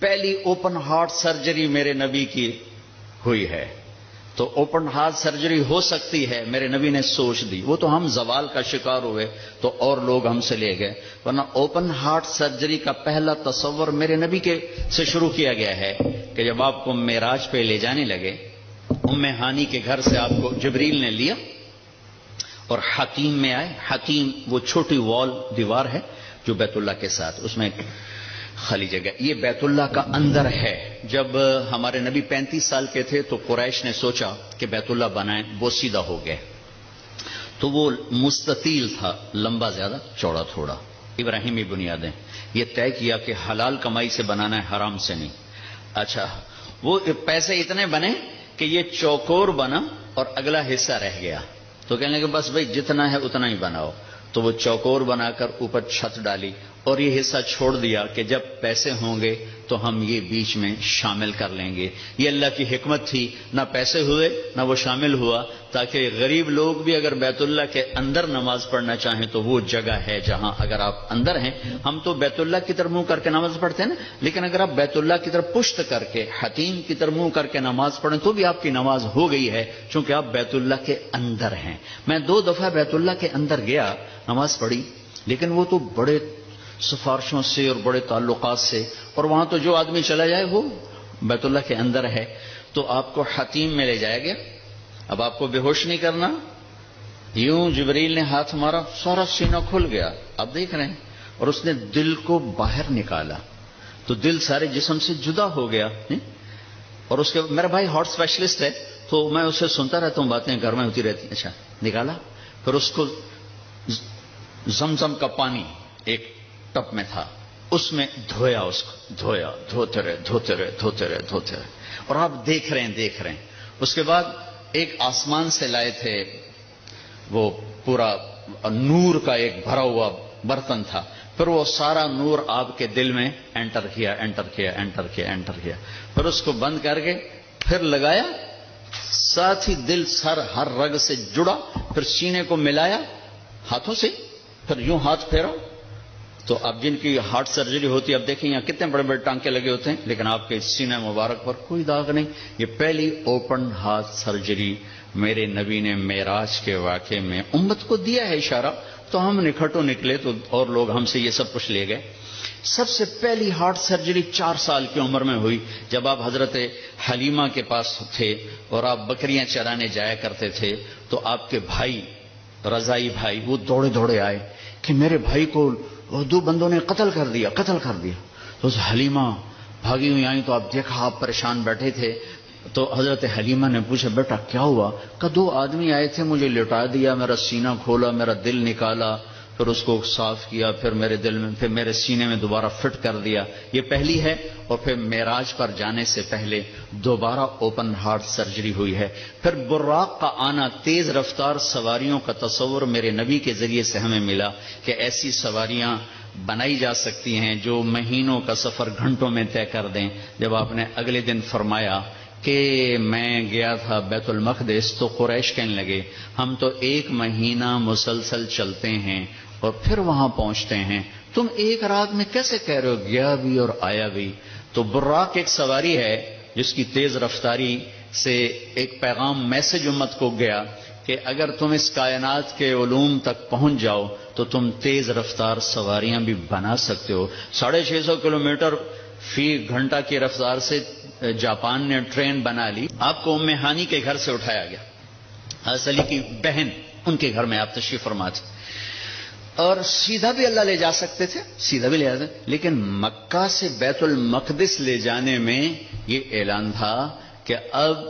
پہلی open heart surgery میرے نبی کی ہوئی ہے. تو اوپن ہارٹ سرجری ہو سکتی ہے، میرے نبی نے سوچ دی. وہ تو ہم زوال کا شکار ہوئے تو اور لوگ ہم سے لے گئے، ورنہ اوپن ہارٹ سرجری کا پہلا تصور میرے نبی کے سے شروع کیا گیا ہے کہ جب آپ کو معراج پہ لے جانے لگے، ام ہانی کے گھر سے آپ کو جبریل نے لیا اور حتیم میں آئے. حتیم وہ چھوٹی وال دیوار ہے جو بیت اللہ کے ساتھ، اس میں خالی جگہ، یہ بیت اللہ کا اندر ہے. جب ہمارے نبی 35 سال کے تھے تو قریش نے سوچا کہ بیت اللہ بنائیں، وہ سیدھا ہو گئے تو وہ مستطیل تھا، لمبا زیادہ چوڑا تھوڑا. ابراہیمی بنیادیں، یہ طے کیا کہ حلال کمائی سے بنانا ہے، حرام سے نہیں. اچھا وہ پیسے اتنے بنے کہ یہ چوکور بنا اور اگلا حصہ رہ گیا، تو کہنے لگے بس بھائی جتنا ہے اتنا ہی بناؤ. تو وہ چوکور بنا کر اوپر چھت ڈالی اور یہ حصہ چھوڑ دیا کہ جب پیسے ہوں گے تو ہم یہ بیچ میں شامل کر لیں گے. یہ اللہ کی حکمت تھی، نہ پیسے ہوئے نہ وہ شامل ہوا، تاکہ غریب لوگ بھی اگر بیت اللہ کے اندر نماز پڑھنا چاہیں تو وہ جگہ ہے جہاں اگر آپ اندر ہیں. ہم تو بیت اللہ کی طرف منہ کر کے نماز پڑھتے ہیں نا، لیکن اگر آپ بیت اللہ کی طرف پشت کر کے حتیم کی طرف منہ کر کے نماز پڑھیں تو بھی آپ کی نماز ہو گئی ہے، چونکہ آپ بیت اللہ کے اندر ہیں. میں 2 دفعہ بیت اللہ کے اندر گیا، نماز پڑھی، لیکن وہ تو بڑے سفارشوں سے اور بڑے تعلقات سے، اور وہاں تو جو آدمی چلا جائے وہ بیت اللہ کے اندر ہے. تو آپ کو حتیم میں لے جایا گیا. اب آپ کو بے ہوش نہیں کرنا، یوں جبریل نے ہاتھ مارا، سارا سینہ کھل گیا، آپ دیکھ رہے ہیں، اور اس نے دل کو باہر نکالا تو دل سارے جسم سے جدا ہو گیا. اور اس کے میرا بھائی ہارٹ اسپیشلسٹ ہے تو میں اسے سنتا رہتا ہوں، باتیں گھر میں ہوتی رہتی. اچھا نکالا، پھر اس کو زمزم کا پانی ایک ٹپ میں تھا، اس میں دھویا، اس کو دھویا، دھوتے رہے. اور آپ دیکھ رہے ہیں. اس کے بعد ایک آسمان سے لائے تھے، وہ پورا نور کا ایک بھرا ہوا برتن تھا، پھر وہ سارا نور آپ کے دل میں انٹر کیا. پھر اس کو بند کر کے پھر لگایا، ساتھ ہی دل سر ہر رگ سے جڑا، پھر سینے کو ملایا ہاتھوں سے، پھر یوں ہاتھ پھیرا. تو اب جن کی ہارٹ سرجری ہوتی ہے، اب دیکھیں یہاں کتنے بڑے بڑے ٹانکے لگے ہوتے ہیں، لیکن آپ کے سینہ مبارک پر کوئی داغ نہیں. یہ پہلی اوپن ہارٹ سرجری میرے نبی نے معراج کے واقعے میں امت کو دیا ہے اشارہ. تو ہم نکھٹو نکلے تو اور لوگ ہم سے یہ سب کچھ لے گئے. سب سے پہلی ہارٹ سرجری 4 سال کی عمر میں ہوئی، جب آپ حضرت حلیمہ کے پاس تھے اور آپ بکریاں چرانے جایا کرتے تھے. تو آپ کے بھائی، رضائی بھائی، وہ دوڑے دوڑے آئے کہ میرے بھائی کو 2 بندوں نے قتل کر دیا. تو حلیمہ بھاگی ہوئی آئی تو آپ دیکھا آپ پریشان بیٹھے تھے. تو حضرت حلیمہ نے پوچھا بیٹا کیا ہوا؟ کہ 2 آدمی آئے تھے، مجھے لٹا دیا، میرا سینہ کھولا، میرا دل نکالا، پھر اس کو صاف کیا، پھر میرے دل میں، پھر میرے سینے میں دوبارہ فٹ کر دیا. یہ پہلی ہے. اور پھر معراج پر جانے سے پہلے دوبارہ اوپن ہارٹ سرجری ہوئی ہے. پھر براق کا آنا، تیز رفتار سواریوں کا تصور میرے نبی کے ذریعے سے ہمیں ملا کہ ایسی سواریاں بنائی جا سکتی ہیں جو مہینوں کا سفر گھنٹوں میں طے کر دیں. جب آپ نے اگلے دن فرمایا کہ میں گیا تھا بیت المقدس تو قریش کہنے لگے ہم تو 1 مہینہ مسلسل چلتے ہیں اور پھر وہاں پہنچتے ہیں، تم 1 رات میں کیسے کہہ رہے ہو گیا بھی اور آیا بھی؟ تو براق ایک سواری ہے جس کی تیز رفتاری سے ایک پیغام، میسج امت کو گیا کہ اگر تم اس کائنات کے علوم تک پہنچ جاؤ تو تم تیز رفتار سواریاں بھی بنا سکتے ہو. 650 کلومیٹر فی گھنٹہ کی رفتار سے جاپان نے ٹرین بنا لی. آپ کو ام ہانی کے گھر سے اٹھایا گیا، حضرت علی کی بہن، ان کے گھر میں آپ تشریف فرما تھے، اور سیدھا بھی اللہ لے جا سکتے تھے، سیدھا بھی لے جاتے، لیکن مکہ سے بیت المقدس لے جانے میں یہ اعلان تھا کہ اب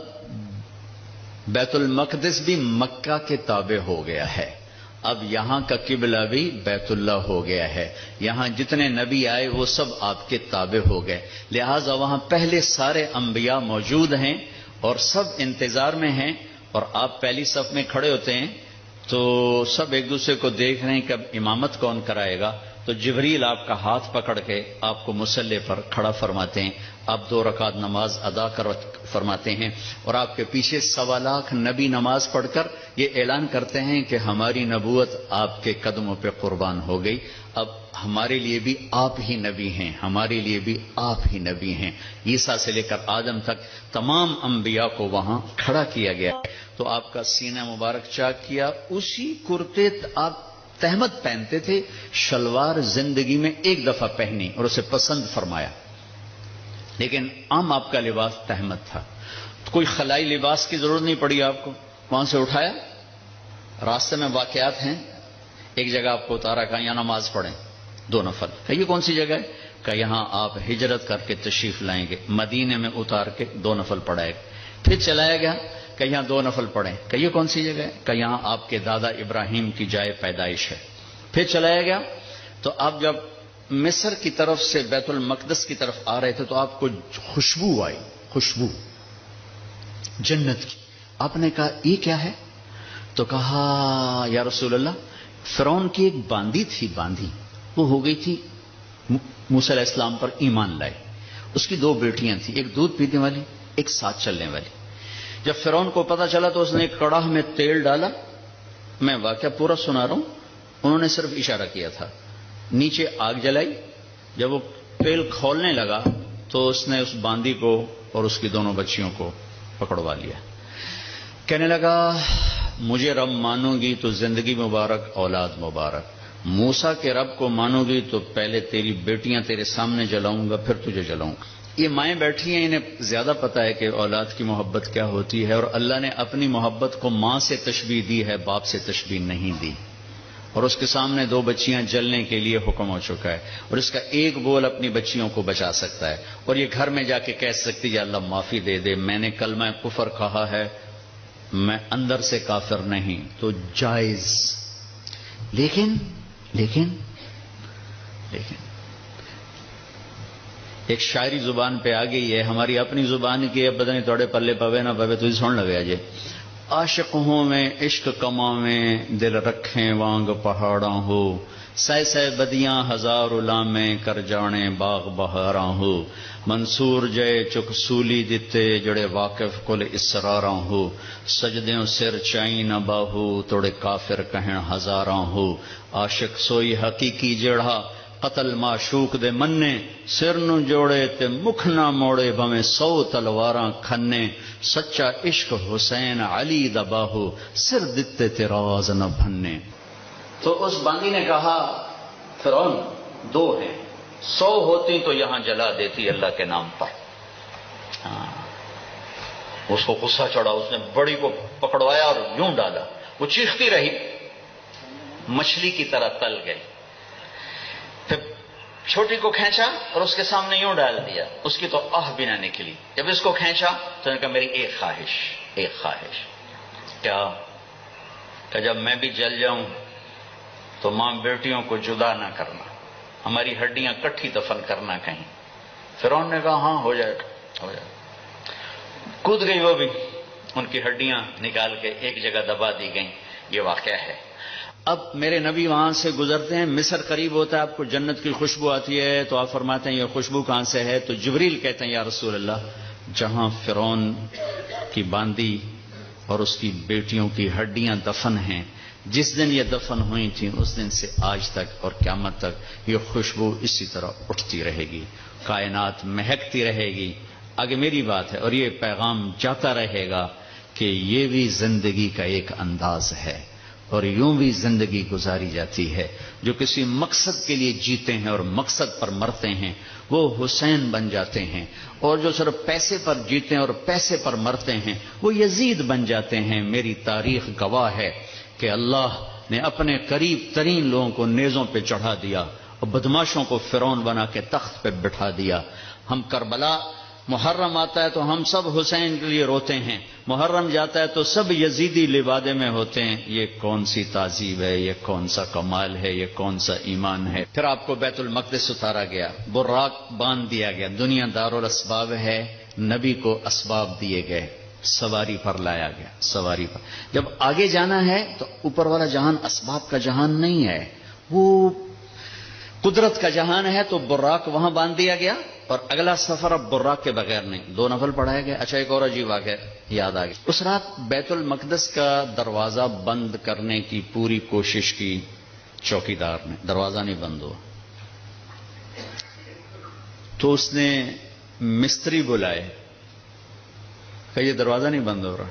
بیت المقدس بھی مکہ کے تابع ہو گیا ہے، اب یہاں کا قبلہ بھی بیت اللہ ہو گیا ہے، یہاں جتنے نبی آئے وہ سب آپ کے تابع ہو گئے، لہٰذا وہاں پہلے سارے انبیاء موجود ہیں اور سب انتظار میں ہیں. اور آپ پہلی صف میں کھڑے ہوتے ہیں تو سب ایک دوسرے کو دیکھ رہے ہیں کہ اب امامت کون کرائے گا. تو جبریل آپ کا ہاتھ پکڑ کے آپ کو مصلی پر کھڑا فرماتے ہیں، آپ 2 رکعت نماز ادا فرماتے ہیں، اور آپ کے پیچھے 1.25 لاکھ نبی نماز پڑھ کر یہ اعلان کرتے ہیں کہ ہماری نبوت آپ کے قدموں پہ قربان ہو گئی، اب ہمارے لیے بھی آپ ہی نبی ہیں، ہمارے لیے بھی آپ ہی نبی ہیں۔ عیسیٰ سے لے کر آدم تک تمام انبیاء کو وہاں کھڑا کیا گیا ہے۔ تو آپ کا سینہ مبارک چاک کیا، اسی کرتے آپ تہمت پہنتے تھے، شلوار زندگی میں ایک دفعہ پہنی اور اسے پسند فرمایا، لیکن عام آپ کا لباس تہمت تھا، تو کوئی خلائی لباس کی ضرورت نہیں پڑی آپ کو، وہاں سے اٹھایا، راستے میں واقعات ہیں، ایک جگہ آپ کو اتارا، کہا یہاں نماز پڑھیں 2 نفل، کہ یہ کون سی جگہ ہے؟ کہ یہاں آپ ہجرت کر کے تشریف لائیں گے، مدینے میں اتار کے 2 نفل پڑھائے گا، پھر چلایا گیا کہ یہاں 2 نفل پڑھیں، کہ یہ کون سی جگہ ہے؟ کہ یہاں آپ کے دادا ابراہیم کی جائے پیدائش ہے، پھر چلایا گیا، تو آپ جب مصر کی طرف سے بیت المقدس کی طرف آ رہے تھے تو آپ کو خوشبو آئی، خوشبو جنت کی، آپ نے کہا یہ کیا ہے؟ تو کہا یا رسول اللہ، فرعون کی ایک باندی تھی، باندی وہ ہو گئی تھی، موسیٰ علیہ السلام پر ایمان لائے، اس کی 2 بیٹیاں تھیں، ایک دودھ پینے والی، ایک ساتھ چلنے والی۔ جب فرعون کو پتا چلا تو اس نے ایک کڑاہ میں تیل ڈالا، میں واقعہ پورا سنا رہا ہوں، انہوں نے صرف اشارہ کیا تھا، نیچے آگ جلائی، جب وہ تیل کھولنے لگا تو اس نے اس باندی کو اور اس کی 2 بچیوں کو پکڑوا لیا، کہنے لگا مجھے رب مانو گی تو زندگی مبارک، اولاد مبارک، موسیٰ کے رب کو مانو گی تو پہلے تیری بیٹیاں تیرے سامنے جلاؤں گا، پھر تجھے جلاؤں گا۔ یہ مائیں بیٹھی ہیں، انہیں زیادہ پتا ہے کہ اولاد کی محبت کیا ہوتی ہے، اور اللہ نے اپنی محبت کو ماں سے تشبیہ دی ہے، باپ سے تشبیہ نہیں دی، اور اس کے سامنے 2 بچیاں جلنے کے لیے حکم ہو چکا ہے، اور اس کا ایک بول اپنی بچیوں کو بچا سکتا ہے، اور یہ گھر میں جا کے کہہ سکتی ہے اللہ معافی دے دے، میں نے کلمہ کفر کہا ہے، میں اندر سے کافر نہیں، تو جائز۔ لیکن ایک شاعری زبان پہ آ گئی ہے، ہماری اپنی زبان کی ہے، پتہ نہیں توڑے پلے پوے نہ پوے، تو سن لگے جی، عاشق ہوں میں عشق کماویں، دل رکھیں وانگ پہاڑاں ہو، سہ بدیاں 1000 لامیں، کر جانے باغ بہاراں ہو، منصور جے چک سولی دتے، جڑے واقف کل اسراراں ہو، سجدیوں سر چائی نہ باہو، توڑے کافر کہن 1000 ہو، عاشق سوئی حقیقی جڑا، قتل معشوق دے مننے، سر نو جوڑے تے مکھ نہ موڑے، بھویں 100 تلواراں کھنے، سچا عشق حسین علی دا باہو، سر دتے تے راز نہ بھنے۔ تو اس باندی نے کہا فرعون 2 ہیں، 100 ہوتی تو یہاں جلا دیتی اللہ کے نام پر۔ اس کو غصہ چڑھا، اس نے بڑی کو پکڑوایا اور یوں ڈالا، وہ چیختی رہی، مچھلی کی طرح تل گئی، پھر چھوٹی کو کھینچا اور اس کے سامنے یوں ڈال دیا، اس کی تو آہ بھی نہ نکلی، جب اس کو کھینچا تو نے کہا میری ایک خواہش، کیا؟ کہ جب میں بھی جل جاؤں تو ماں بیٹیوں کو جدا نہ کرنا، ہماری ہڈیاں کٹھی دفن کرنا کہیں۔ فرعون نے کہا ہاں ہو جائے گا۔ کود گئی وہ بھی، ان کی ہڈیاں نکال کے ایک جگہ دبا دی گئیں، یہ واقعہ ہے۔ اب میرے نبی وہاں سے گزرتے ہیں، مصر قریب ہوتا ہے، آپ کو جنت کی خوشبو آتی ہے، تو آپ فرماتے ہیں یہ خوشبو کہاں سے ہے؟ تو جبریل کہتے ہیں یا رسول اللہ، جہاں فرعون کی باندی اور اس کی بیٹیوں کی ہڈیاں دفن ہیں، جس دن یہ دفن ہوئی تھیں اس دن سے آج تک اور قیامت تک یہ خوشبو اسی طرح اٹھتی رہے گی، کائنات مہکتی رہے گی۔ آگے میری بات ہے، اور یہ پیغام جاتا رہے گا کہ یہ بھی زندگی کا ایک انداز ہے، اور یوں بھی زندگی گزاری جاتی ہے۔ جو کسی مقصد کے لیے جیتے ہیں اور مقصد پر مرتے ہیں وہ حسین بن جاتے ہیں، اور جو صرف پیسے پر جیتے ہیں اور پیسے پر مرتے ہیں وہ یزید بن جاتے ہیں۔ میری تاریخ گواہ ہے کہ اللہ نے اپنے قریب ترین لوگوں کو نیزوں پہ چڑھا دیا اور بدماشوں کو فرعون بنا کے تخت پہ بٹھا دیا۔ ہم کربلا محرم آتا ہے تو ہم سب حسین کے لیے روتے ہیں، محرم جاتا ہے تو سب یزیدی لبادے میں ہوتے ہیں۔ یہ کون سی تعذیب ہے، یہ کون سا کمال ہے، یہ کون سا ایمان ہے؟ پھر آپ کو بیت المقدس اتارا گیا، براق باندھ دیا گیا، دنیا دارالاسباب ہے، نبی کو اسباب دیے گئے، سواری پر لایا گیا، سواری پر۔ جب آگے جانا ہے تو اوپر والا جہان اسباب کا جہان نہیں ہے، وہ قدرت کا جہان ہے تو براق وہاں باندھ دیا گیا، اور اگلا سفر اب براق کے بغیر نہیں، 2 نفل پڑھایا گیا۔ اچھا ایک اور عجیب واقعہ یاد آ گیا، اس رات بیت المقدس کا دروازہ بند کرنے کی پوری کوشش کی چوکیدار نے، دروازہ نہیں بند ہوا، تو اس نے مستری بلائے کہ یہ دروازہ نہیں بند ہو رہا،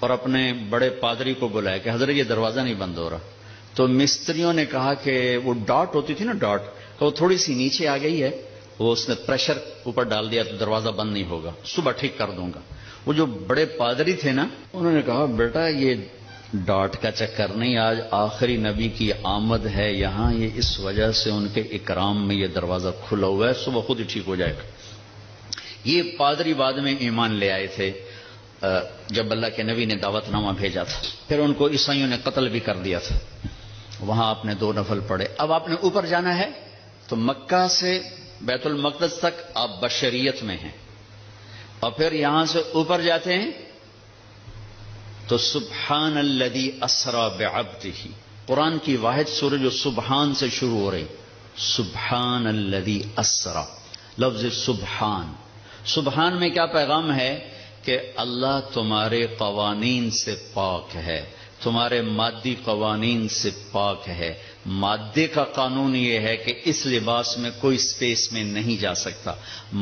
اور اپنے بڑے پادری کو بلایا کہ حضرت یہ دروازہ نہیں بند ہو رہا۔ تو مستریوں نے کہا کہ وہ ڈاٹ ہوتی تھی نا، ڈاٹ، کہ وہ تھوڑی سی نیچے آ گئی ہے، وہ اس نے پریشر اوپر ڈال دیا تو دروازہ بند نہیں ہوگا، صبح ٹھیک کر دوں گا۔ وہ جو بڑے پادری تھے نا، انہوں نے کہا بیٹا یہ ڈاٹ کا چکر نہیں، آج آخری نبی کی آمد ہے یہاں، یہ اس وجہ سے ان کے اکرام میں یہ دروازہ کھلا ہوا ہے، صبح خود ہی ٹھیک ہو جائے گا۔ یہ پادری بعد میں ایمان لے آئے تھے جب اللہ کے نبی نے دعوت نامہ بھیجا تھا، پھر ان کو عیسائیوں نے قتل بھی کر دیا تھا۔ وہاں آپ نے 2 نفل پڑھے۔ اب آپ نے اوپر جانا ہے تو مکہ سے بیت المقدس تک آپ بشریت میں ہیں، اور پھر یہاں سے اوپر جاتے ہیں تو سبحان الذی اسری بعبدہ، قرآن کی واحد سورہ جو سبحان سے شروع ہو رہی، سبحان الذی اسری، لفظ سبحان۔ سبحان میں کیا پیغام ہے کہ اللہ تمہارے قوانین سے پاک ہے، تمہارے مادی قوانین سے پاک ہے۔ مادے کا قانون یہ ہے کہ اس لباس میں کوئی سپیس میں نہیں جا سکتا،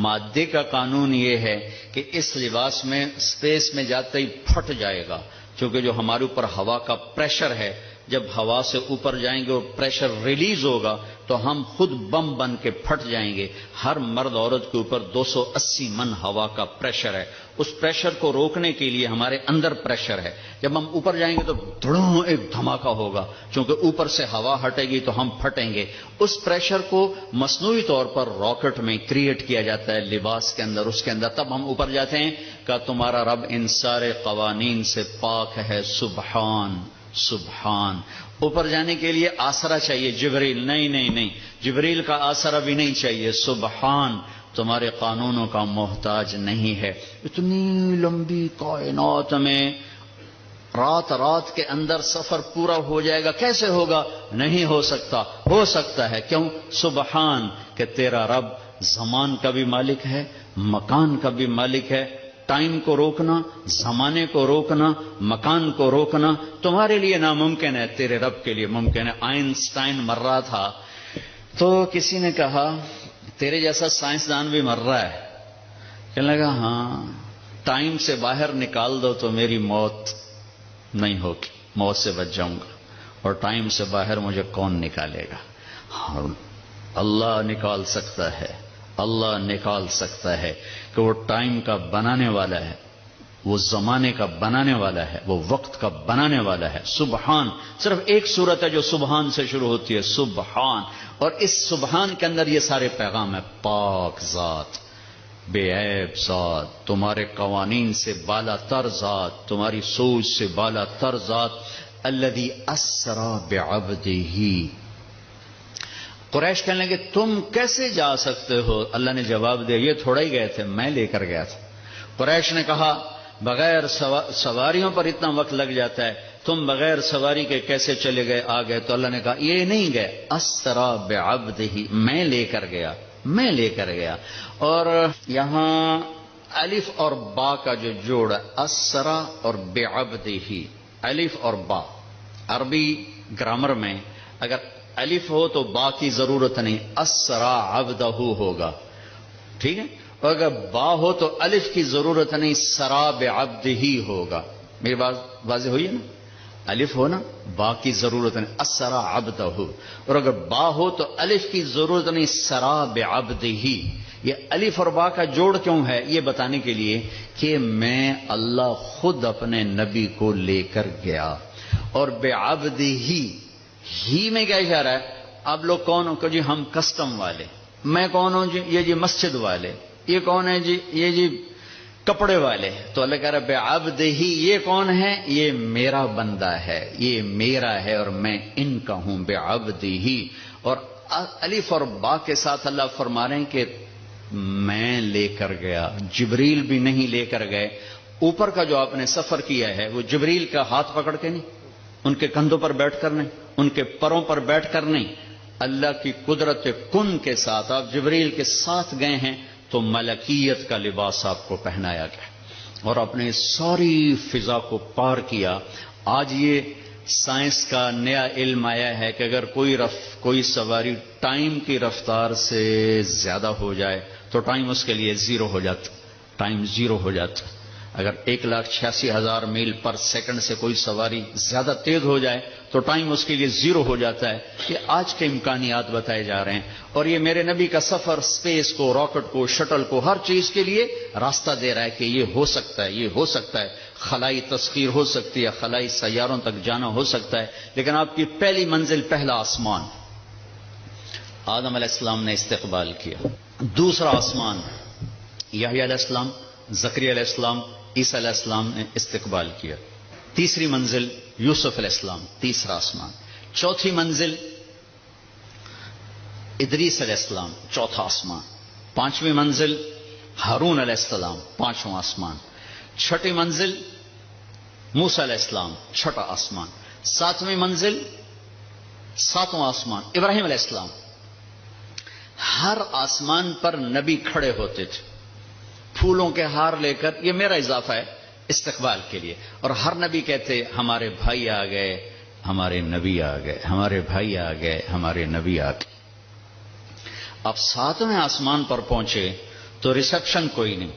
مادے کا قانون یہ ہے کہ اس لباس میں سپیس میں جاتے ہی پھٹ جائے گا، کیونکہ جو ہمارے اوپر ہوا کا پریشر ہے، جب ہوا سے اوپر جائیں گے اور پریشر ریلیز ہوگا تو ہم خود بم بن کے پھٹ جائیں گے۔ ہر مرد عورت کے اوپر 280 من ہوا کا پریشر ہے، اس پریشر کو روکنے کے لیے ہمارے اندر پریشر ہے، جب ہم اوپر جائیں گے تو دھڑوں ایک دھماکہ ہوگا، کیونکہ اوپر سے ہوا ہٹے گی تو ہم پھٹیں گے۔ اس پریشر کو مصنوعی طور پر راکٹ میں کریٹ کیا جاتا ہے لباس کے اندر، اس کے اندر، تب ہم اوپر جاتے ہیں کہ تمہارا رب ان سارے قوانین سے پاک ہے، سبحان سبحان۔ اوپر جانے کے لیے آسرا چاہیے، جبریل نہیں نہیں نہیں، جبریل کا آسرا بھی نہیں چاہیے، سبحان تمہارے قانونوں کا محتاج نہیں ہے۔ اتنی لمبی کائنات میں رات کے اندر سفر پورا ہو جائے گا، کیسے ہوگا؟ نہیں ہو سکتا، ہو سکتا ہے، کیوں؟ سبحان کہ تیرا رب زمان کا بھی مالک ہے، مکان کا بھی مالک ہے۔ ٹائم کو روکنا، زمانے کو روکنا، مکان کو روکنا تمہارے لیے ناممکن ہے، تیرے رب کے لیے ممکن ہے۔ آئنسٹائن مر رہا تھا تو کسی نے کہا تیرے جیسا سائنسدان بھی مر رہا ہے، کہنے لگا ہاں، ٹائم سے باہر نکال دو تو میری موت نہیں ہوگی، موت سے بچ جاؤں گا، اور ٹائم سے باہر مجھے کون نکالے گا؟ اللہ نکال سکتا ہے، اللہ نکال سکتا ہے کہ وہ ٹائم کا بنانے والا ہے، وہ زمانے کا بنانے والا ہے، وہ وقت کا بنانے والا ہے۔ سبحان، صرف ایک صورت ہے جو سبحان سے شروع ہوتی ہے، سبحان، اور اس سبحان کے اندر یہ سارے پیغام ہے۔ پاک ذات، بے عیب ذات، تمہارے قوانین سے بالا تر ذات، تمہاری سوچ سے بالا تر ذات، الذی اسری بعبدہ۔ قریش کہنے لگے تم کیسے جا سکتے ہو؟ اللہ نے جواب دیا یہ تھوڑا ہی گئے تھے، میں لے کر گیا تھا۔ قریش نے کہا بغیر سواریوں پر اتنا وقت لگ جاتا ہے، تم بغیر سواری کے کیسے چلے گئے آ گئے؟ تو اللہ نے کہا یہ نہیں گئے، اسری بعبدہ، میں لے کر گیا، میں لے کر گیا۔ اور یہاں الف اور با کا جو جوڑ ہے، اسری اور بعبدہ، الف اور با، عربی گرامر میں اگر الف ہو تو با کی ضرورت نہیں، اسری عبدہ ہوگا، ٹھیک ہے؟ اور اگر با ہو تو الف کی ضرورت نہیں، سرا بعبدہ ہوگا۔ میری بات واضح ہوئی ہے نا؟ الف ہو نا، با کی ضرورت نہیں، اسری عبدہ، اور اگر با ہو تو الف کی ضرورت نہیں، سرا بعبدہ۔ یہ الف اور با کا جوڑ کیوں ہے؟ یہ بتانے کے لیے کہ میں اللہ خود اپنے نبی کو لے کر گیا، اور بعبدہ ہی میں کیا اشارہ ہے؟ آپ لوگ کون ہو کہ جی ہم کسٹم والے، میں کون ہوں جی؟ یہ جی مسجد والے، یہ کون ہے جی؟ یہ جی کپڑے والے۔ تو اللہ کہہ رہا بعبدہ، یہ کون ہے؟ یہ میرا بندہ ہے، یہ میرا ہے اور میں ان کا ہوں، بعبدہ۔ اور الف اور با کے ساتھ اللہ فرما رہے ہیں کہ میں لے کر گیا، جبریل بھی نہیں لے کر گئے۔ اوپر کا جو آپ نے سفر کیا ہے وہ جبریل کا ہاتھ پکڑ کے نہیں، ان کے کندھوں پر بیٹھ کر نہیں، ان کے پروں پر بیٹھ کر نہیں، اللہ کی قدرت کن کے ساتھ آپ جبریل کے ساتھ گئے ہیں تو ملکیت کا لباس آپ کو پہنایا گیا اور اپنے ساری فضا کو پار کیا. آج یہ سائنس کا نیا علم آیا ہے کہ اگر کوئی سواری ٹائم کی رفتار سے زیادہ ہو جائے تو ٹائم اس کے لیے زیرو ہو جاتا. ٹائم زیرو ہو جاتا. اگر 1,86,000 میل پر سیکنڈ سے کوئی سواری زیادہ تیز ہو جائے تو ٹائم اس کے لیے زیرو ہو جاتا ہے. یہ آج کے امکانیات بتائے جا رہے ہیں اور یہ میرے نبی کا سفر سپیس کو، راکٹ کو، شٹل کو، ہر چیز کے لیے راستہ دے رہا ہے کہ یہ ہو سکتا ہے، یہ ہو سکتا ہے. خلائی تسخیر ہو سکتی ہے، خلائی سیاروں تک جانا ہو سکتا ہے، لیکن آپ کی پہلی منزل پہلا آسمان آدم علیہ السلام نے استقبال کیا. دوسرا آسمان یحییٰ علیہ السلام، زکریا علیہ السلام، عیسیٰ علیہ السلام نے استقبال کیا. تیسری منزل یوسف علیہ السلام، تیسرا آسمان. چوتھی منزل ادریس علیہ السلام، چوتھا آسمان. پانچویں منزل ہارون علیہ السلام، پانچواں آسمان. چھٹی منزل موسیٰ علیہ السلام، چھٹا آسمان. ساتویں منزل، ساتواں آسمان ابراہیم علیہ السلام. ہر آسمان پر نبی کھڑے ہوتے تھے پھولوں کے ہار لے کر. یہ میرا اضافہ ہے استقبال کے لیے. اور ہر نبی کہتے ہمارے بھائی آ گئے، ہمارے نبی آ گئے، ہمارے بھائی آ گئے، ہمارے نبی آ گئے. اب ساتویں آسمان پر پہنچے تو ریسپشن کوئی نہیں.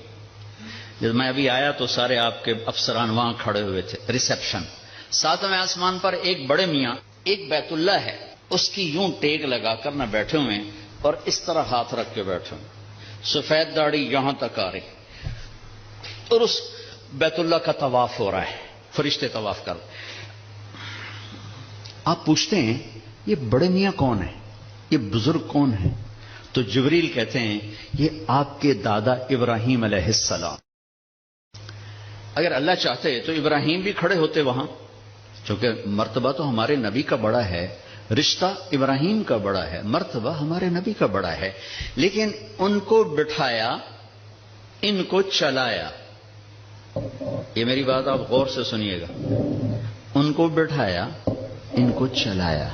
جب میں ابھی آیا تو سارے آپ کے افسران وہاں کھڑے ہوئے تھے. ریسپشن ساتویں آسمان پر ایک بڑے میاں، ایک بیت اللہ ہے، اس کی یوں ٹیک لگا کر نہ بیٹھے ہوئے اور اس طرح ہاتھ رکھ کے بیٹھے ہوئے، سفید داڑھی یہاں تک آ رہی اور اس بیت اللہ کا طواف ہو رہا ہے. فرشتے طواف کر. آپ پوچھتے ہیں یہ بڑے میاں کون ہیں، یہ بزرگ کون ہیں؟ تو جبریل کہتے ہیں یہ آپ کے دادا ابراہیم علیہ السلام. اگر اللہ چاہتے تو ابراہیم بھی کھڑے ہوتے وہاں، چونکہ مرتبہ تو ہمارے نبی کا بڑا ہے، رشتہ ابراہیم کا بڑا ہے، مرتبہ ہمارے نبی کا بڑا ہے. لیکن ان کو بٹھایا، ان کو چلایا. یہ میری بات آپ غور سے سنیے گا. ان کو بٹھایا، ان کو چلایا.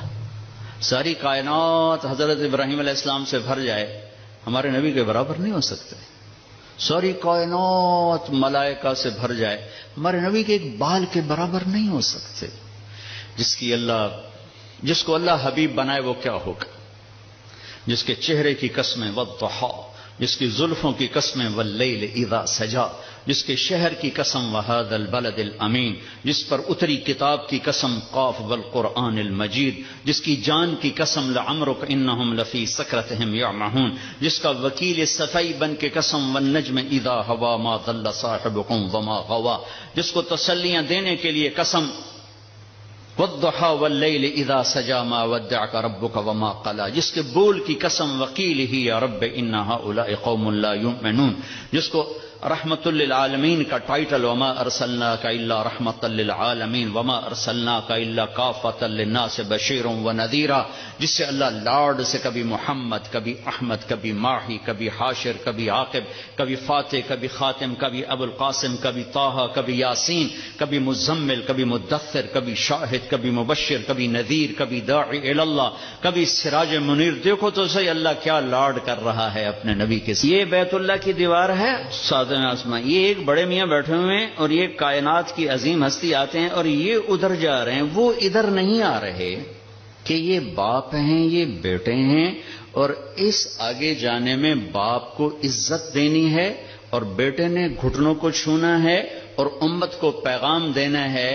ساری کائنات حضرت ابراہیم علیہ السلام سے بھر جائے، ہمارے نبی کے برابر نہیں ہو سکتے. ساری کائنات ملائکہ سے بھر جائے، ہمارے نبی کے ایک بال کے برابر نہیں ہو سکتے. جس کو اللہ حبیب بنائے وہ کیا ہوگا. جس کے چہرے کی قسمیں والضحی، جس کی زلفوں کی قسمیں واللیل اذا سجا، جس کے شہر کی قسم وہذا البلد الامین، جس پر اتری کتاب کی قسم قاف والقرآن المجید، جس کی جان کی قسم لعمرک انہم لفی سکرتہم یعمہون، جس کا وکیل صفائی بن کے قسم والنجم اذا ہوا ما ضل صاحبکم وما غوا، جس کو تسلیاں دینے کے لیے قسم والضحى واللیل اذا سجا ما ودعک ربک وما قلا، جس کے بول کی قسم وقیلہ یا رب ان ہؤلاء قوم لا یؤمنون، جس کو رحمت للعالمین کا ٹائٹل وما ارسلناک الا رحمت للعالمین وما ارسلناک الا کافۃ للناس بشیرا ونذیرا، جس سے اللہ لاڈ سے کبھی محمد، کبھی احمد، کبھی ماہی، کبھی حاشر، کبھی عاقب، کبھی فاتح، کبھی خاتم، کبھی ابو القاسم، کبھی طٰہٰ، کبھی یاسین، کبھی مزمل، کبھی مدثر، کبھی شاہد، کبھی مبشر، کبھی نذیر، کبھی داعی الی اللہ، کبھی سراج منیر. دیکھو تو صحیح اللہ کیا لاڈ کر رہا ہے اپنے نبی کے ساتھ. یہ بیت اللہ کی دیوار ہے ساتویں آسمان. یہ ایک بڑے میاں بیٹھے ہوئے ہیں اور یہ کائنات کی عظیم ہستی آتے ہیں اور یہ ادھر جا رہے ہیں، وہ ادھر نہیں آ رہے کہ یہ باپ ہیں، یہ بیٹے ہیں. اور اس آگے جانے میں باپ کو عزت دینی ہے اور بیٹے نے گھٹنوں کو چھونا ہے اور امت کو پیغام دینا ہے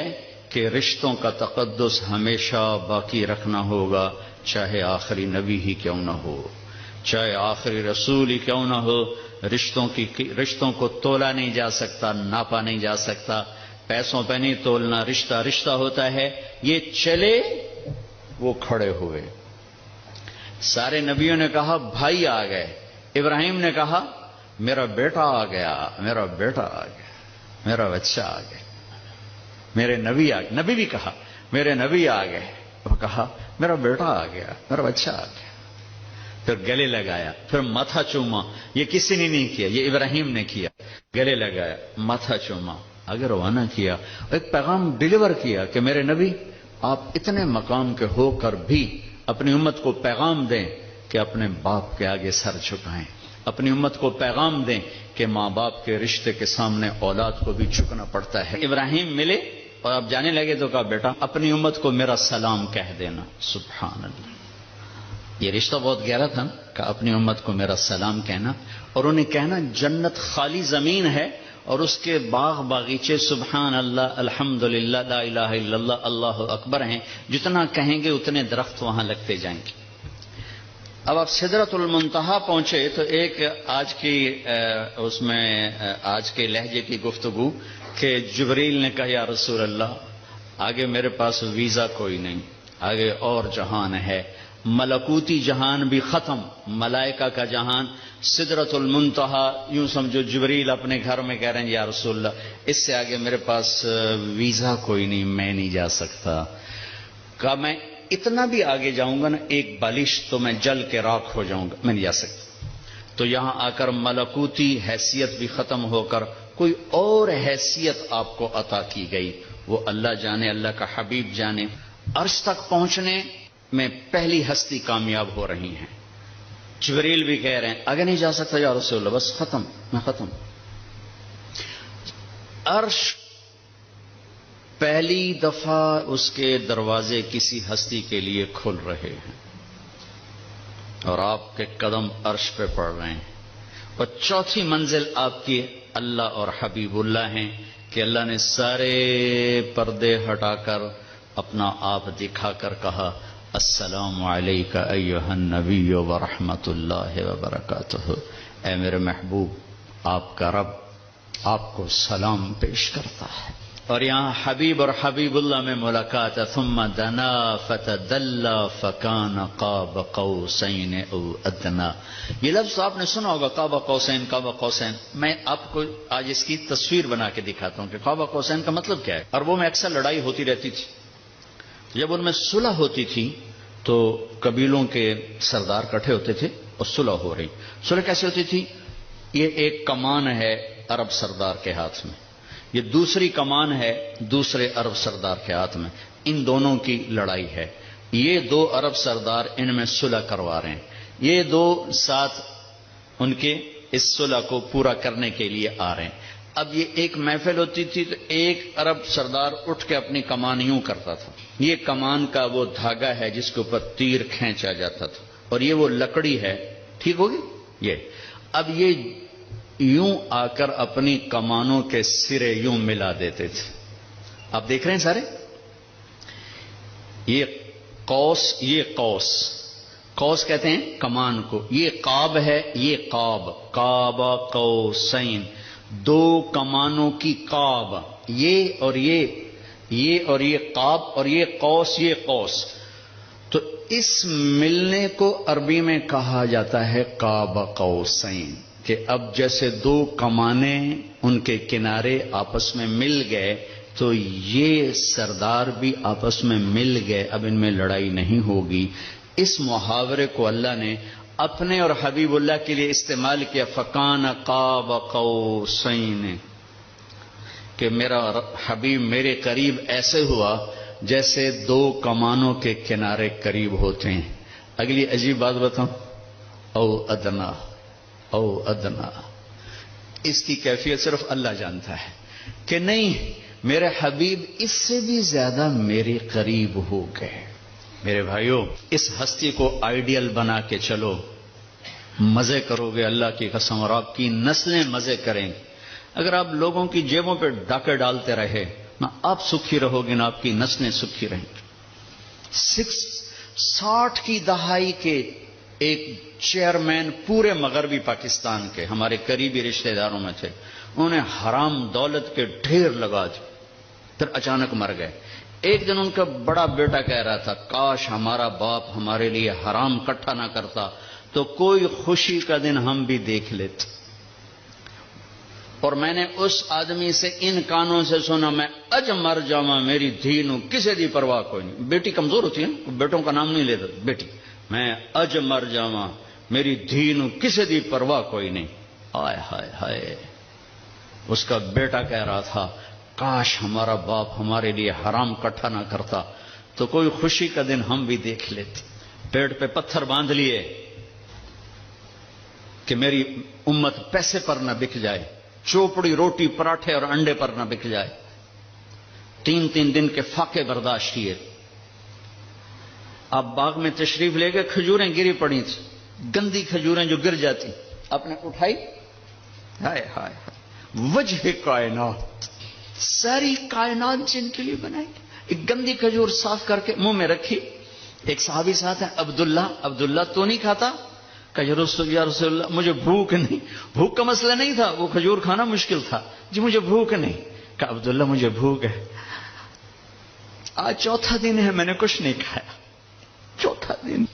کہ رشتوں کا تقدس ہمیشہ باقی رکھنا ہوگا، چاہے آخری نبی ہی کیوں نہ ہو، چاہے آخری رسول ہی کیوں نہ ہو. رشتوں کو تولا نہیں جا سکتا، ناپا نہیں جا سکتا، پیسوں پہ نہیں تولنا. رشتہ رشتہ ہوتا ہے. یہ چلے، وہ کھڑے ہوئے. سارے نبیوں نے کہا بھائی آ گئے. ابراہیم نے کہا میرا بیٹا آ گیا، میرا بیٹا آ گیا، میرا بچہ آ گیا. میرے نبی آ گئے. نبی بھی کہا میرے نبی آ گئے. وہ کہا میرا بیٹا آ گیا، میرا بچہ آ گیا. پھر گلے لگایا، پھر ماتھا چوما. یہ کسی نے نہیں کیا، یہ ابراہیم نے کیا. گلے لگایا، ماتھا چوما، آگے روانہ کیا. ایک پیغام ڈیلیور کیا کہ میرے نبی آپ اتنے مقام کے ہو کر بھی اپنی امت کو پیغام دیں کہ اپنے باپ کے آگے سر جھکائیں، اپنی امت کو پیغام دیں کہ ماں باپ کے رشتے کے سامنے اولاد کو بھی جھکنا پڑتا ہے۔ ابراہیم ملے اور اب جانے لگے تو کہا بیٹا اپنی امت کو میرا سلام کہہ دینا۔ سبحان اللہ، یہ رشتہ بہت گہرا تھا کہ اپنی امت کو میرا سلام کہنا، اور انہیں کہنا جنت خالی زمین ہے اور اس کے باغ باغیچے سبحان اللہ الحمدللہ لا الہ الا اللہ اللہ اکبر ہیں، جتنا کہیں گے اتنے درخت وہاں لگتے جائیں گے۔ اب آپ سدرۃ المنتہا پہنچے تو ایک آج کی اس میں آج کے لہجے کی گفتگو کہ جبریل نے کہا یا رسول اللہ آگے میرے پاس ویزا کوئی نہیں، آگے اور جہان ہے، ملکوتی جہان بھی ختم، ملائکہ کا جہان، سدرۃ المنتہا، یوں سمجھو جبریل اپنے گھر میں کہہ رہے ہیں یا رسول اللہ اس سے آگے میرے پاس ویزا کوئی نہیں، میں نہیں جا سکتا۔ کہا میں اتنا بھی آگے جاؤں گا نا ایک بالش تو میں جل کے راکھ ہو جاؤں گا، میں نہیں جا سکتا۔ تو یہاں آ کر ملکوتی حیثیت بھی ختم ہو کر کوئی اور حیثیت آپ کو عطا کی گئی، وہ اللہ جانے، اللہ کا حبیب جانے۔ عرش تک پہنچنے میں پہلی ہستی کامیاب ہو رہی ہیں۔ جبریل بھی کہہ رہے ہیں آگے نہیں جا سکتا یا رسول اللہ، بس ختم، میں ختم۔ عرش پہلی دفعہ اس کے دروازے کسی ہستی کے لیے کھل رہے ہیں اور آپ کے قدم عرش پہ پڑ رہے ہیں، اور چوتھی منزل آپ کی اللہ اور حبیب اللہ ہیں کہ اللہ نے سارے پردے ہٹا کر اپنا آپ دکھا کر کہا السلام علیک ایھا النبی ورحمۃ اللہ وبرکاتہ، اے میرے محبوب آپ کا رب آپ کو سلام پیش کرتا ہے۔ اور یہاں حبیب اور حبیب اللہ میں ملاقات ہے، ثم دنا فتدلی فکان قاب قوسین او ادنا۔ یہ لفظ آپ نے سنا ہوگا قاب قوسین، قاب قوسین۔ میں آپ کو آج اس کی تصویر بنا کے دکھاتا ہوں کہ قاب قوسین کا مطلب کیا ہے۔ عربوں میں اکثر لڑائی ہوتی رہتی تھی، جب ان میں صلح ہوتی تھی تو قبیلوں کے سردار کٹھے ہوتے تھے اور صلح ہو رہی۔ صلح کیسے ہوتی تھی؟ یہ ایک کمان ہے عرب سردار کے ہاتھ میں، یہ دوسری کمان ہے دوسرے عرب سردار کے ہاتھ میں، ان دونوں کی لڑائی ہے۔ یہ دو عرب سردار ان میں صلح کروا رہے ہیں، یہ دو ساتھ ان کے اس صلح کو پورا کرنے کے لیے آ رہے ہیں۔ اب یہ ایک محفل ہوتی تھی تو ایک عرب سردار اٹھ کے اپنی کمان یوں کرتا تھا، یہ کمان کا وہ دھاگا ہے جس کے اوپر تیر کھینچا جاتا تھا، اور یہ وہ لکڑی ہے، ٹھیک ہوگی یہ۔ اب یہ یوں آ کر اپنی کمانوں کے سرے یوں ملا دیتے تھے۔ آپ دیکھ رہے ہیں سارے، یہ قوس، یہ قوس، قوس کہتے ہیں کمان کو، یہ قاب ہے، یہ قاب، قاب قوسین، دو کمانوں کی قاب، یہ اور یہ اور یہ قاب، اور یہ قوس، یہ قوس۔ تو اس ملنے کو عربی میں کہا جاتا ہے قاب قوسین، کہ اب جیسے دو کمانیں ان کے کنارے آپس میں مل گئے تو یہ سردار بھی آپس میں مل گئے، اب ان میں لڑائی نہیں ہوگی۔ اس محاورے کو اللہ نے اپنے اور حبیب اللہ کے لیے استعمال کیا، فکان قاب قوسین، کہ میرا حبیب میرے قریب ایسے ہوا جیسے دو کمانوں کے کنارے قریب ہوتے ہیں۔ اگلی عجیب بات بتاؤں، او ادنا، او ادنا، اس کی کیفیت صرف اللہ جانتا ہے کہ نہیں میرے حبیب اس سے بھی زیادہ میرے قریب ہو گئے۔ میرے بھائیوں، اس ہستی کو آئیڈیل بنا کے چلو، مزے کرو گے اللہ کی قسم، اور آپ کی نسلیں مزے کریں گی۔ اگر آپ لوگوں کی جیبوں پہ ڈاکے ڈالتے رہے، نہ آپ سکھی رہو گے نہ آپ کی نسلیں سکھی رہیں گی۔ 60 کی دہائی کے ایک چیئرمین پورے مغربی پاکستان کے ہمارے قریبی رشتہ داروں میں تھے، انہوں نے حرام دولت کے ڈھیر لگا دی، پھر اچانک مر گئے۔ ایک دن ان کا بڑا بیٹا کہہ رہا تھا کاش ہمارا باپ ہمارے لیے حرام اکٹھا نہ کرتا تو کوئی خوشی کا دن ہم بھی دیکھ لیتے۔ اور میں نے اس آدمی سے ان کانوں سے سنا، میں اج مر جاواں میری دھی نو کسے دی پرواہ کوئی نہیں۔ بیٹی کمزور ہوتی ہے، بیٹوں کا نام نہیں لیتا، بیٹی، میں اج مر جاواں میری دھی نو کسے دی پرواہ کوئی نہیں۔ ہائے ہائے ہائے، اس کا بیٹا کہہ رہا تھا کاش ہمارا باپ ہمارے لیے حرام اکٹھا نہ کرتا تو کوئی خوشی کا دن ہم بھی دیکھ لیتے۔ پیٹ پہ پتھر باندھ لیے کہ میری امت پیسے پر نہ بک جائے، چوپڑی روٹی پراٹھے اور انڈے پر نہ بک جائے. 3 دن کے فاقے برداشت کیے. آپ باغ میں تشریف لے گئے، کھجوریں گری پڑی تھیں، گندی کھجوریں جو گر جاتی، آپ نے اٹھائی، ہائے ہائے وجہ کائنات، ساری کائنات جن کے لیے بنائی، ایک گندی کھجور صاف کر کے منہ میں رکھی. ایک صحابی ساتھ ہے عبداللہ تو نہیں کھاتا؟ کہ یا رسول اللہ مجھے بھوک نہیں. بھوک کا مسئلہ نہیں تھا، وہ کھجور کھانا مشکل تھا. جی مجھے بھوک نہیں. کہ عبداللہ مجھے بھوک ہے، آج 4تھا دن ہے میں نے کچھ نہیں کھایا، 4تھا دن،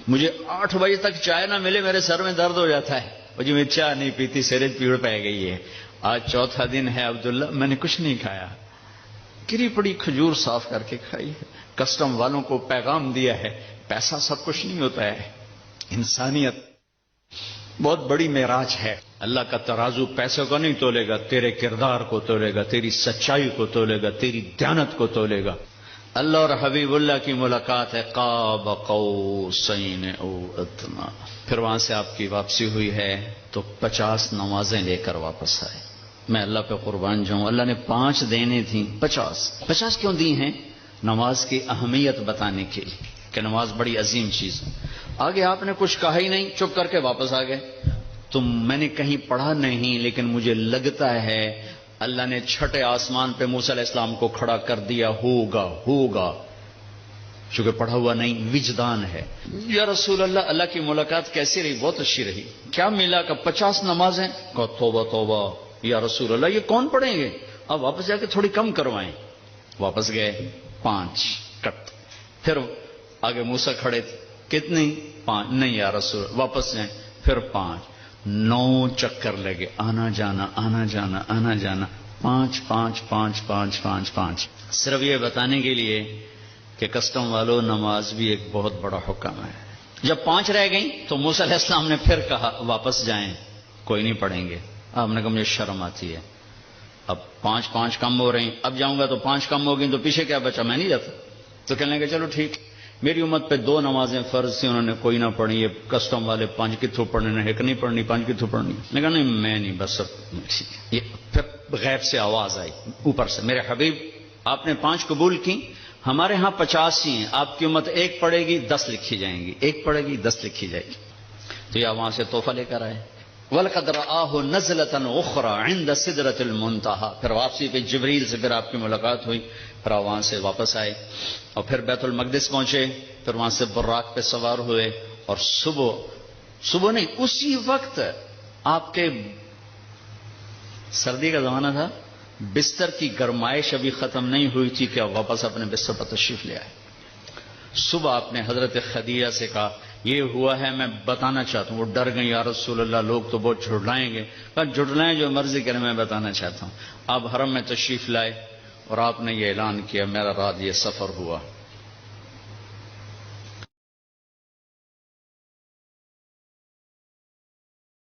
مجھے 8 بجے تک چائے نہ ملے میرے سر میں درد ہو جاتا ہے. مجھے میں چائے نہیں پیتی، سر پیڑ پہ گئی ہے. آج 4تھا دن ہے عبداللہ میں نے کچھ نہیں کھایا. گری پڑی کھجور صاف کر کے کھائی ہے. کسٹم والوں کو پیغام دیا ہے، پیسہ سب کچھ نہیں ہوتا ہے، انسانیت بہت بڑی معراج ہے. اللہ کا ترازو پیسے کو نہیں تولے گا، تیرے کردار کو تولے گا، تیری سچائی کو تولے گا، تیری دیانت کو تولے گا. اللہ اور حبیب اللہ کی ملاقات ہے، قاب قوسین او ادنی. پھر وہاں سے آپ کی واپسی ہوئی ہے تو 50 نمازیں لے کر واپس آئے. میں اللہ پہ قربان جاؤں، اللہ نے 5 دینے تھیں، 50 کیوں دی ہیں؟ نماز کی اہمیت بتانے کے لیے کہ نماز بڑی عظیم چیز ہے. آگے آپ نے کچھ کہا ہی نہیں، چپ کر کے واپس آ گئے. تو میں نے کہیں پڑھا نہیں، لیکن مجھے لگتا ہے اللہ نے 6ٹھے آسمان پہ موسیٰ علیہ السلام کو کھڑا کر دیا، ہوگا چونکہ پڑھا ہوا نہیں، وجدان ہے. یا رسول اللہ، اللہ کی ملاقات کیسی رہی؟ بہت اچھی رہی. کیا ملا؟ کہ 50 نمازیں. کہا توبہ یا رسول اللہ یہ کون پڑھیں گے؟ اب واپس جا کے تھوڑی کم کروائیں. واپس گئے، 5 کٹ. پھر آگے موسیٰ کھڑے تھے، کتنی؟ 5. نہیں یا رسول، واپس جائیں. پھر 5. 9 چکر لگے، آنا جانا 5. صرف یہ بتانے کے لیے کہ کسٹم والوں، نماز بھی ایک بہت بڑا حکم ہے. جب 5 رہ گئیں تو موسیٰ علیہ السلام نے پھر کہا واپس جائیں، کوئی نہیں پڑھیں گے. آپ نے کہا مجھے شرم آتی ہے، اب 5 کم ہو رہی، اب جاؤں گا تو 5 کم ہو گئی تو پیچھے کیا بچا؟ میں نہیں جاتا. تو کہنے لگے چلو ٹھیک. میری امت پہ 2 نمازیں فرض تھیں، انہوں نے کوئی نہ پڑھی. یہ کسٹم والے 5 کے تھرو پڑھنے، ایک نہیں پڑھنی، 5 کے تھرو پڑھنی. میں کہا نہیں میں نہیں، بس ٹھیک ہے. یہ پھر غیب سے آواز آئی اوپر سے، میرے حبیب آپ نے 5 قبول کی، ہمارے ہاں 50 ہی ہیں، آپ کی امت 1 پڑھے گی 10 لکھی جائیں گی، 1 پڑھے گی 10 لکھی جائے گی. تو یہ وہاں سے تحفہ لے کر آئے. وَلَقَدْ رَآهُ نَزْلَةً أُخْرَى عِنْدَ سِدْرَةِ الْمُنْتَهَى. پھر واپسی پہ جبریل سے پھر آپ کی ملاقات ہوئی. پھر وہاں سے واپس آئے اور پھر بیت المقدس پہنچے. پھر وہاں سے براق پہ سوار ہوئے اور صبح نہیں، اسی وقت آپ کے سردی کا زمانہ تھا، بستر کی گرمائش ابھی ختم نہیں ہوئی تھی کہ واپس اپنے بستر پر تشریف لے آئے. صبح آپ نے حضرت خدیجہ سے کہا یہ ہوا ہے، میں بتانا چاہتا ہوں. وہ ڈر گئی، یا رسول اللہ لوگ تو بہت جھٹلائیں گے. کہا جھٹلائیں جو مرضی کریں، میں بتانا چاہتا ہوں. آپ حرم میں تشریف لائے اور آپ نے یہ اعلان کیا میرا رات یہ سفر ہوا.